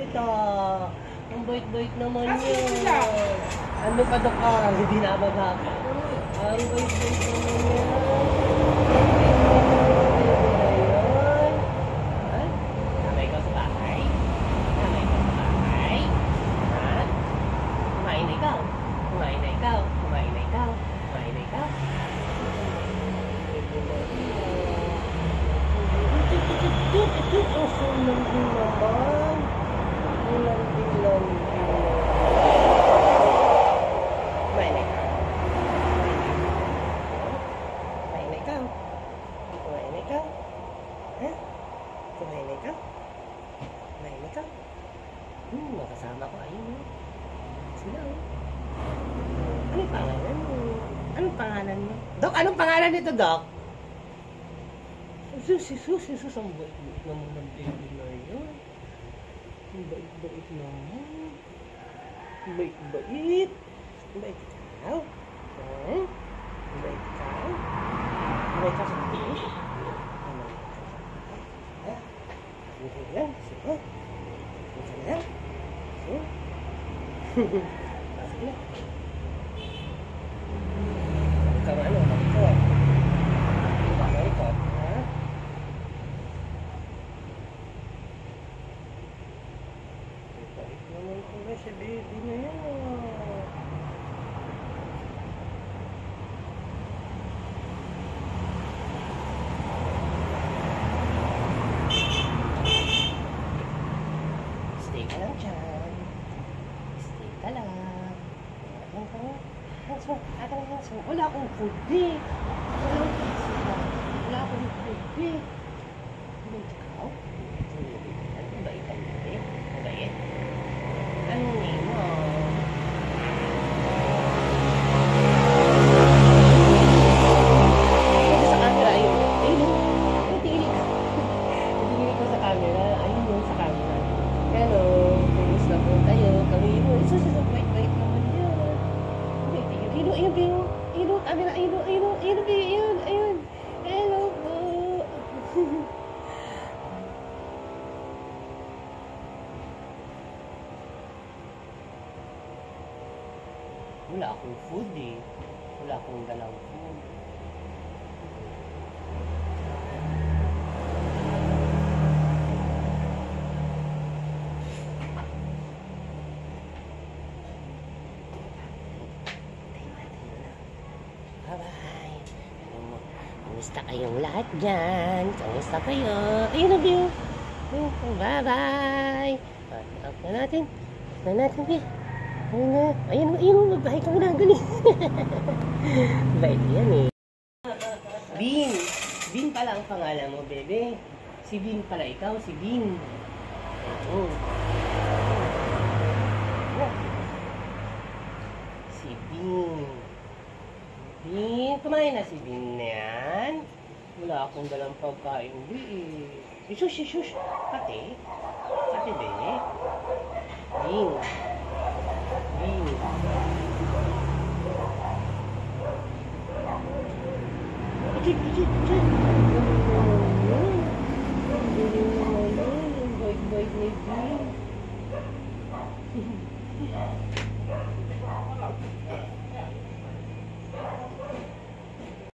kita. Ang bait-bait naman niya. Ano pa daw ka? Hindi nababa. Ang bait-bait naman niya. Tama ikaw sa bahay? Tama ikaw sa bahay? Ha? Kumain na ikaw? Kumain na ikaw? Kumain na ikaw? Kumain na ikaw? Ang sulong naman. Kumain na ikaw? Kumain na ikaw? Kumain na ikaw? Ha? Kumain na ikaw? Kumain na ikaw? Makasama ko. Ayun. Sila. Anong pangalan mo? Anong pangalan mo? Dok, anong pangalan nito, Dok? Jesus, ang bait-bait naman ng baby na yun. Ang bait-bait naman. Ang bait-bait. Ang bait ikaw? Ang bait ikaw? Ang bait ka sa baby? Ang bait ka? Ha? Sige lang. Sige. Sige lang. Sige. Sige lang. Ikaw ano? Ikaw? Ikaw? Ha? Bait naman ko ba si baby na yan? Stay ka lang dyan. Stay ka lang. Wala akong food eh. Wala akong food eh. Ikaw? Ang bait ka eh. Ang bait. Anong name mo? Sa camera, ayun. Ayun. Natigilig ka. Natigilig ko sa camera. Ayun yung sa camera. Hello. Pulis na po tayo. Kami mo. Isus, bait-bait naman yun. Ayun, camera. Ayun. Hello po. Wala akong food eh. Wala akong dalang food. Bye-bye. Kamusta kayong lahat dyan? Kamusta kayo? Ayun na, Bill. Bye-bye. Off na natin. Off na natin, Bill. Ayun, magbahay ka muna. Galing. Bait yan eh. Bin. Bin pala ang pangalan mo, bebe. Si Bin pala ikaw, si Bin. Si Bin. Bin, kumain na si Bin na yan. Wala akong dalang pagkain. Shush. Pati, bebe. Bin. Bait ni Bin.